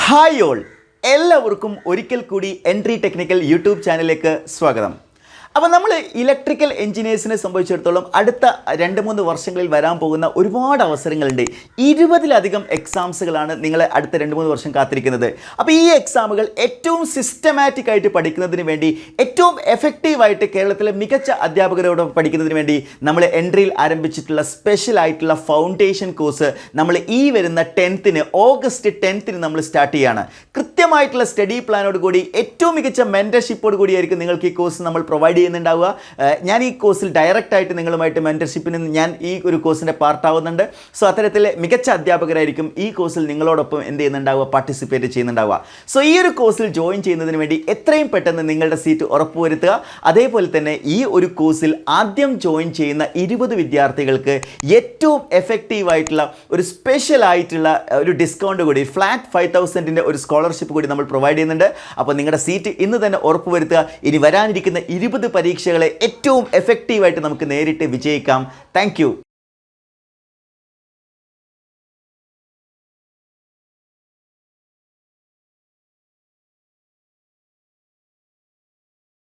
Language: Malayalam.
ഹായ് ഓൾ, എല്ലാവർക്കും ഒരിക്കൽ കൂടി എൻട്രി ടെക്നിക്കൽ യൂട്യൂബ് ചാനലിലേക്ക് സ്വാഗതം. അപ്പോൾ നമ്മൾ ഇലക്ട്രിക്കൽ എഞ്ചിനീയേഴ്സിനെ സംബന്ധിച്ചിടത്തോളം അടുത്ത 2-3 വർഷങ്ങളിൽ വരാൻ പോകുന്ന ഒരുപാട് അവസരങ്ങളുണ്ട്. 20-ലധികം എക്സാംസുകളാണ് നിങ്ങളെ അടുത്ത 2-3 വർഷം കാത്തിരിക്കുന്നത്. അപ്പോൾ ഈ എക്സാമുകൾ ഏറ്റവും സിസ്റ്റമാറ്റിക് ആയിട്ട് പഠിക്കുന്നതിന് വേണ്ടി, ഏറ്റവും എഫക്റ്റീവായിട്ട് കേരളത്തിലെ മികച്ച അധ്യാപകരോട് പഠിക്കുന്നതിന് വേണ്ടി നമ്മൾ എൻട്രിയിൽ ആരംഭിച്ചിട്ടുള്ള സ്പെഷ്യൽ ആയിട്ടുള്ള ഫൗണ്ടേഷൻ കോഴ്സ് നമ്മൾ ഈ വരുന്ന ഓഗസ്റ്റ് 10th നമ്മൾ സ്റ്റാർട്ട് ചെയ്യുകയാണ്. കൃത്യമായിട്ടുള്ള സ്റ്റഡി പ്ലാനോട് കൂടി ഏറ്റവും മികച്ച മെൻറ്റർഷിപ്പോട് കൂടിയായിരിക്കും നിങ്ങൾക്ക് ഈ കോഴ്സ് നമ്മൾ പ്രൊവൈഡ് ചെയ്യുന്നുണ്ടാവുക. ഞാൻ ഈ കോഴ്സിൽ ഡയറക്റ്റായിട്ട് നിങ്ങളുമായിട്ട് മെൻറ്റർഷിപ്പിന് ഞാൻ ഈ ഒരു കോഴ്സിൻ്റെ പാർട്ടാവുന്നുണ്ട്. സോ അത്തരത്തിൽ മികച്ച അധ്യാപകരായിരിക്കും ഈ കോഴ്സിൽ നിങ്ങളോടൊപ്പം എന്ത് ചെയ്യുന്നുണ്ടാവുക, പാർട്ടിസിപ്പേറ്റ് ചെയ്യുന്നുണ്ടാവുക. സോ ഈ ഒരു കോഴ്സിൽ ജോയിൻ ചെയ്യുന്നതിന് വേണ്ടി എത്രയും പെട്ടെന്ന് നിങ്ങളുടെ സീറ്റ് ഉറപ്പുവരുത്തുക. അതേപോലെ തന്നെ ഈ ഒരു കോഴ്സിൽ ആദ്യം ജോയിൻ ചെയ്യുന്ന 20 വിദ്യാർത്ഥികൾക്ക് ഏറ്റവും എഫക്റ്റീവായിട്ടുള്ള ഒരു സ്പെഷ്യൽ ആയിട്ടുള്ള ഒരു ഡിസ്കൗണ്ട് കൂടി, ഫ്ലാറ്റ് 5,000 ഒരു സ്കോളർഷിപ്പ് കൂടി നമ്മൾ പ്രൊവൈഡ് ചെയ്യുന്നുണ്ട്. അപ്പോൾ നിങ്ങളുടെ സീറ്റ് ഇന്ന് തന്നെ ഉറപ്പുവരുത്തുക. ഇനി വരാനിരിക്കുന്ന 20 പരീക്ഷകളെ ഏറ്റവും എഫക്റ്റീവായിട്ട് നമുക്ക് നേരിട്ട് വിജയിക്കാം. താങ്ക്